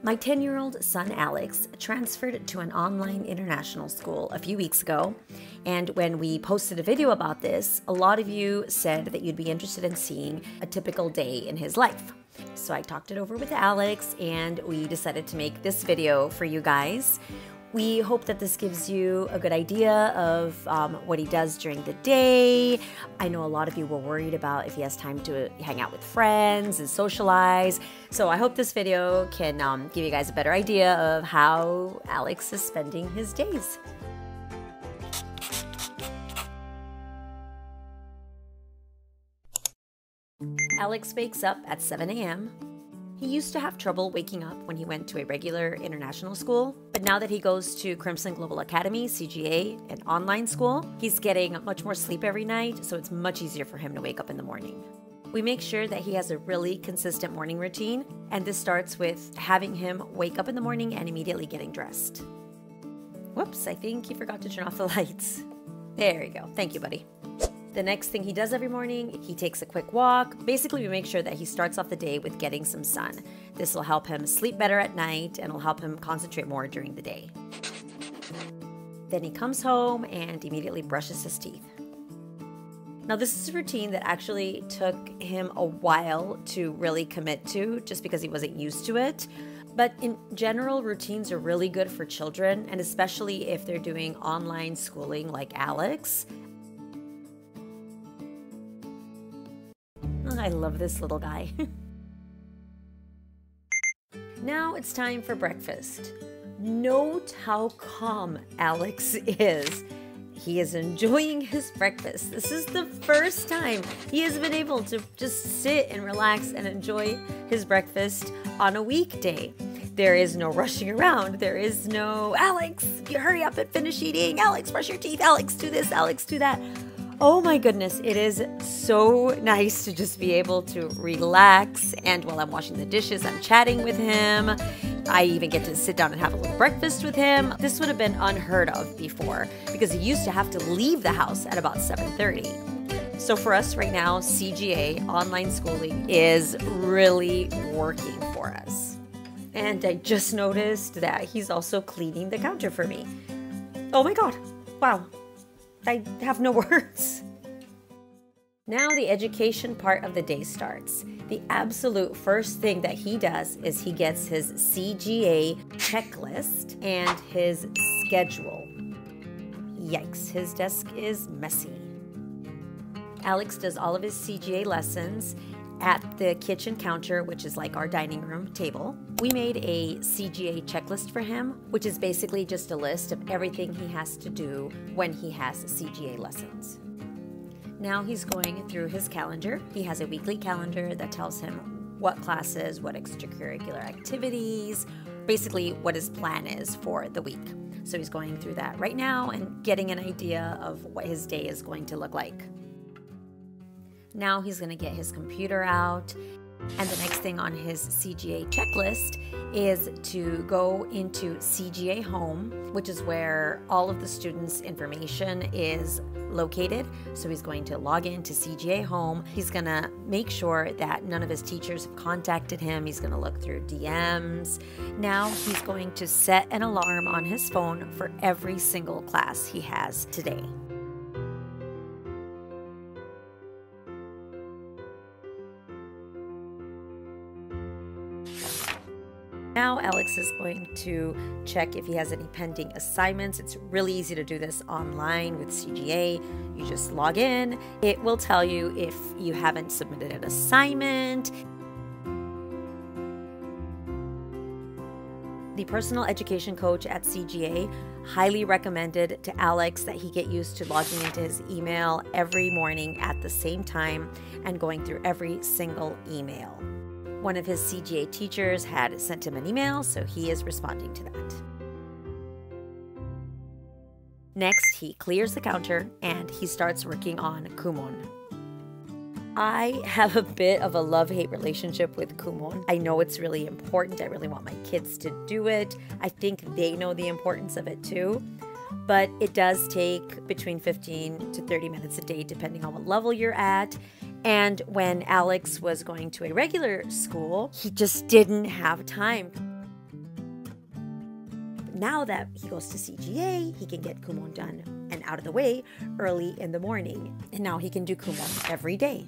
My 10-year-old son Alex transferred to an online international school a few weeks ago, and when we posted a video about this, a lot of you said that you'd be interested in seeing a typical day in his life. So I talked it over with Alex and we decided to make this video for you guys. We hope that this gives you a good idea of what he does during the day. I know a lot of you were worried about if he has time to hang out with friends and socialize. So I hope this video can give you guys a better idea of how Alex is spending his days. Alex wakes up at 7 a.m. He used to have trouble waking up when he went to a regular international school, but now that he goes to Crimson Global Academy, CGA, an online school, he's getting much more sleep every night, so it's much easier for him to wake up in the morning. We make sure that he has a really consistent morning routine, and this starts with having him wake up in the morning and immediately getting dressed. Whoops, I think he forgot to turn off the lights. There you go. Thank you, buddy. The next thing he does every morning, he takes a quick walk. Basically, we make sure that he starts off the day with getting some sun. This will help him sleep better at night and will help him concentrate more during the day. Then he comes home and immediately brushes his teeth. Now, this is a routine that actually took him a while to really commit to just because he wasn't used to it. But in general, routines are really good for children, and especially if they're doing online schooling like Alex. I love this little guy. Now it's time for breakfast. Note how calm Alex is. He is enjoying his breakfast. This is the first time he has been able to just sit and relax and enjoy his breakfast on a weekday. There is no rushing around. There is no, Alex, you hurry up and finish eating. Alex, brush your teeth. Alex, do this. Alex, do that. Oh my goodness, it is so nice to just be able to relax, and while I'm washing the dishes, I'm chatting with him. I even get to sit down and have a little breakfast with him. This would have been unheard of before because he used to have to leave the house at about 7:30. So for us right now, CGA, online schooling, is really working for us. And I just noticed that he's also cleaning the counter for me. Oh my God, wow. I have no words. Now the education part of the day starts. The absolute first thing that he does is he gets his CGA checklist and his schedule. Yikes, his desk is messy. Alex does all of his CGA lessons at the kitchen counter, which is like our dining room table. We made a CGA checklist for him, which is basically just a list of everything he has to do when he has CGA lessons. Now he's going through his calendar. He has a weekly calendar that tells him what classes, what extracurricular activities, basically what his plan is for the week. So he's going through that right now and getting an idea of what his day is going to look like. Now he's going to get his computer out, and the next thing on his CGA checklist is to go into CGA Home, which is where all of the students' information is located. So he's going to log into CGA Home. He's going to make sure that none of his teachers have contacted him. He's going to look through DMs. Now he's going to set an alarm on his phone for every single class he has today. Now Alex is going to check if he has any pending assignments. It's really easy to do this online with CGA. You just log in. It will tell you if you haven't submitted an assignment. The personal education coach at CGA highly recommended to Alex that he get used to logging into his email every morning at the same time and going through every single email. One of his CGA teachers had sent him an email, so he is responding to that. Next, he clears the counter and he starts working on Kumon. I have a bit of a love-hate relationship with Kumon. I know it's really important. I really want my kids to do it. I think they know the importance of it too. But it does take between 15 to 30 minutes a day, depending on what level you're at. And when Alex was going to a regular school, he just didn't have time. now that he goes to CGA, he can get Kumon done and out of the way early in the morning. And now he can do Kumon every day.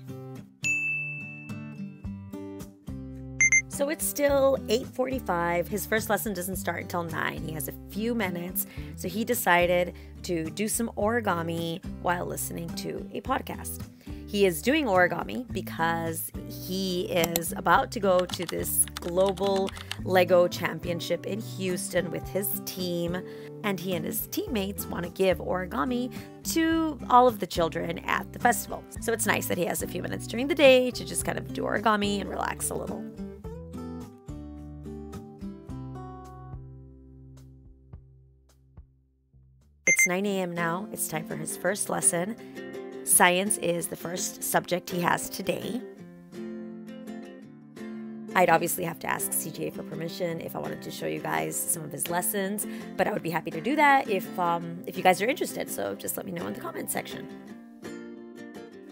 So it's still 8:45. His first lesson doesn't start until 9. He has a few minutes. So he decided to do some origami while listening to a podcast. He is doing origami because he is about to go to this global Lego championship in Houston with his team. And he and his teammates want to give origami to all of the children at the festival. So it's nice that he has a few minutes during the day to just kind of do origami and relax a little. It's 9 a.m. now. It's time for his first lesson. Science is the first subject he has today. I'd obviously have to ask CGA for permission if I wanted to show you guys some of his lessons, but I would be happy to do that if you guys are interested, so just let me know in the comment section.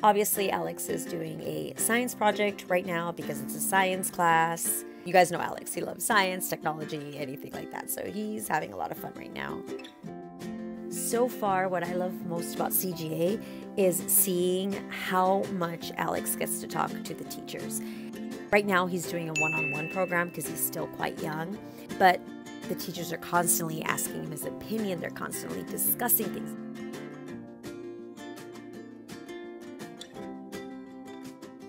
Obviously, Alex is doing a science project right now because it's a science class. You guys know Alex. He loves science, technology, anything like that, so he's having a lot of fun right now. So far, what I love most about CGA is seeing how much Alex gets to talk to the teachers. Right now, he's doing a one-on-one program because he's still quite young, but the teachers are constantly asking him his opinion. They're constantly discussing things.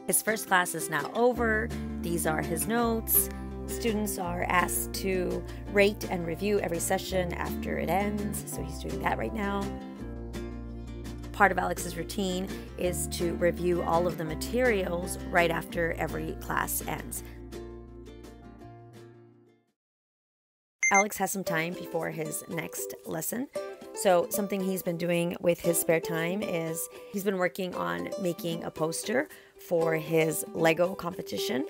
His first class is now over. These are his notes. Students are asked to rate and review every session after it ends, so he's doing that right now. Part of Alex's routine is to review all of the materials right after every class ends. Alex has some time before his next lesson. So something he's been doing with his spare time is he's been working on making a poster for his Lego competition.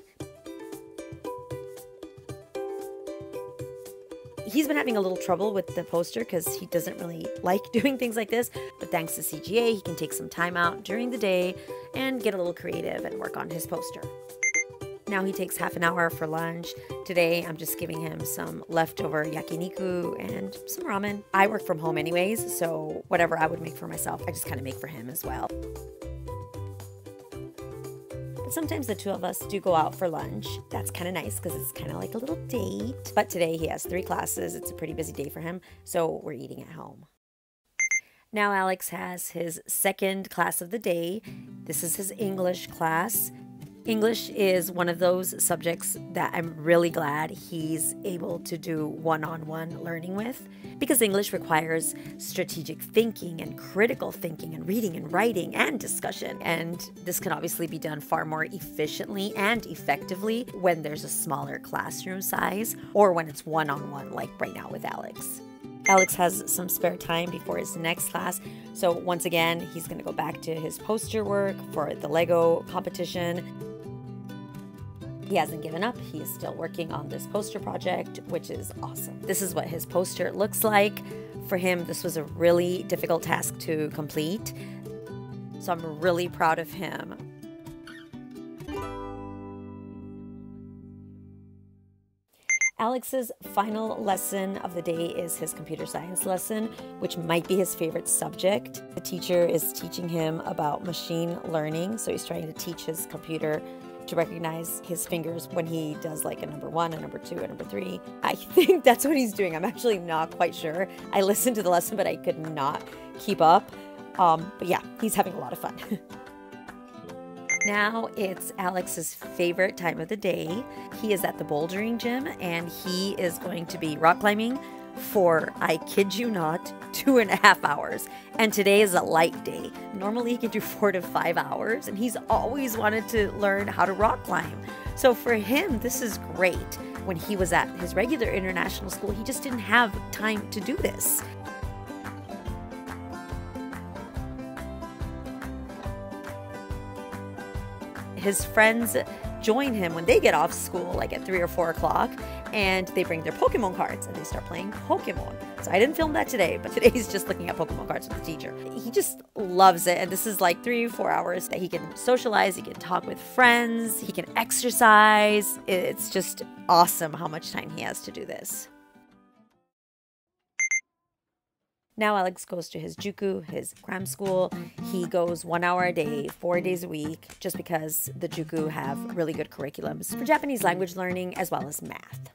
He's been having a little trouble with the poster because he doesn't really like doing things like this, but thanks to CGA, he can take some time out during the day and get a little creative and work on his poster. Now he takes half an hour for lunch. Today, I'm just giving him some leftover yakiniku and some ramen. I work from home anyways, so whatever I would make for myself, I just kind of make for him as well. Sometimes the two of us do go out for lunch. That's kind of nice because it's kind of like a little date. But today he has 3 classes. It's a pretty busy day for him, so we're eating at home. Now Alex has his second class of the day. This is his English class. English is one of those subjects that I'm really glad he's able to do one-on-one learning with, because English requires strategic thinking and critical thinking and reading and writing and discussion. And this can obviously be done far more efficiently and effectively when there's a smaller classroom size or when it's one-on-one, like right now with Alex. Alex has some spare time before his next class, so once again, he's going to go back to his poster work for the Lego competition. He hasn't given up. He is still working on this poster project, which is awesome. This is what his poster looks like. For him, this was a really difficult task to complete, so I'm really proud of him. Alex's final lesson of the day is his computer science lesson, which might be his favorite subject. The teacher is teaching him about machine learning, so he's trying to teach his computer to recognize his fingers when he does like a number 1, a number 2, a number 3. I think that's what he's doing. I'm actually not quite sure. I listened to the lesson, but I could not keep up. But yeah, he's having a lot of fun. Now it's Alex's favorite time of the day. He is at the bouldering gym and he is going to be rock climbing for, I kid you not, 2.5 hours. And today is a light day. Normally he can do 4 to 5 hours, and he's always wanted to learn how to rock climb. So for him, this is great. When he was at his regular international school, he just didn't have time to do this. His friends join him when they get off school, like at 3 or 4 o'clock, and they bring their Pokemon cards and they start playing Pokemon. So I didn't film that today, but today he's just looking at Pokemon cards with the teacher. He just loves it, and this is like 3 or 4 hours that he can socialize, he can talk with friends, he can exercise. It's just awesome how much time he has to do this. Now Alex goes to his juku, his cram school. He goes 1 hour a day, 4 days a week, just because the juku have really good curriculums for Japanese language learning as well as math.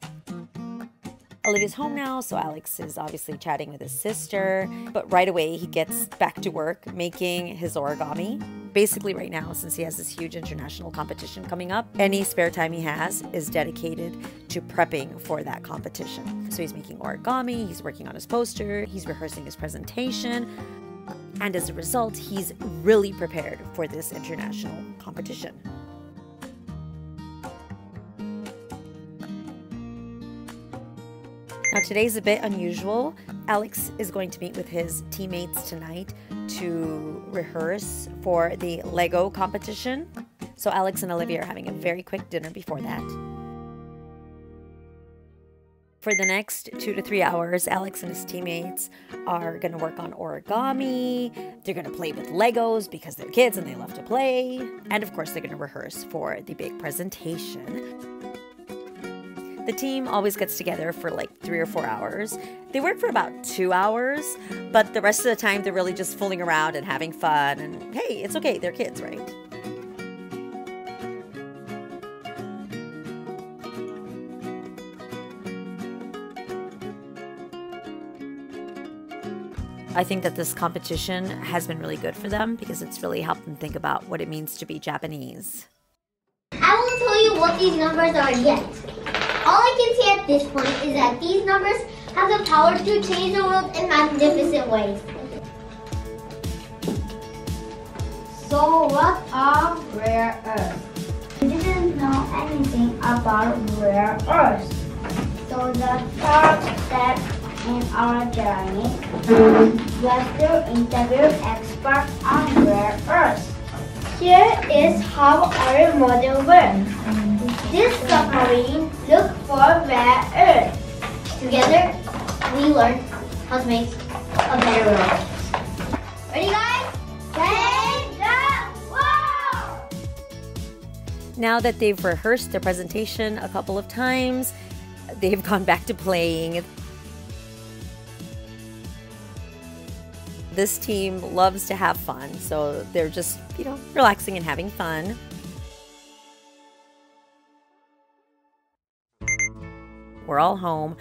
Olivia's home now, so Alex is obviously chatting with his sister, but right away he gets back to work making his origami. Basically right now, since he has this huge international competition coming up, any spare time he has is dedicated to prepping for that competition. So he's making origami, he's working on his poster, he's rehearsing his presentation, and as a result, he's really prepared for this international competition. Now today's a bit unusual. Alex is going to meet with his teammates tonight to rehearse for the Lego competition. So Alex and Olivia are having a very quick dinner before that. For the next 2 to 3 hours, Alex and his teammates are going to work on origami. They're going to play with Legos because they're kids and they love to play. And of course, they're going to rehearse for the big presentation. The team always gets together for like 3 or 4 hours. They work for about 2 hours, but the rest of the time they're really just fooling around and having fun. And hey, it's okay, they're kids, right? I think that this competition has been really good for them because it's really helped them think about what it means to be Japanese. I won't tell you what these numbers are yet. All I can say at this point is that these numbers have the power to change the world in magnificent ways. So what are rare earths? We didn't know anything about rare earths. So the third step in our journey was to interview experts on rare earths. Here is how our model works. This submarine looks for rare earth. Together, we learn how to make a better world. Ready, guys? Save the world! Now that they've rehearsed their presentation a couple of times, they've gone back to playing. This team loves to have fun, so they're just, relaxing and having fun. We're all home,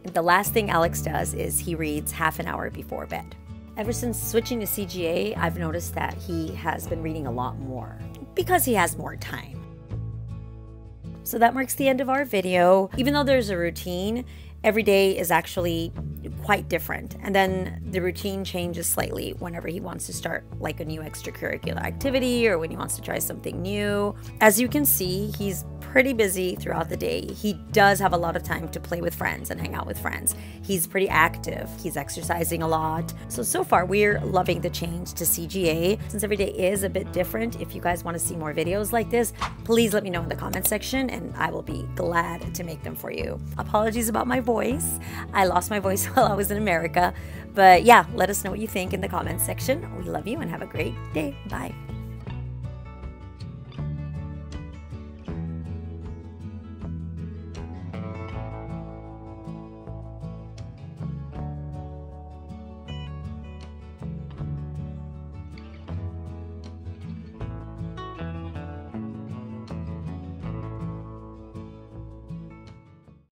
and the last thing Alex does is he reads half an hour before bed. Ever since switching to CGA, I've noticed that he has been reading a lot more because he has more time. So that marks the end of our video. Even though there's a routine, every day is actually quite different. And then the routine changes slightly whenever he wants to start like a new extracurricular activity or when he wants to try something new. As you can see, he's pretty busy throughout the day. He does have a lot of time to play with friends and hang out with friends. He's pretty active. He's exercising a lot. So far, we're loving the change to CGA. Since every day is a bit different, if you guys want to see more videos like this, please let me know in the comment section and I will be glad to make them for you. Apologies about my voice. I lost my voice while I was in America. But yeah, let us know what you think in the comments section. We love you and have a great day. Bye.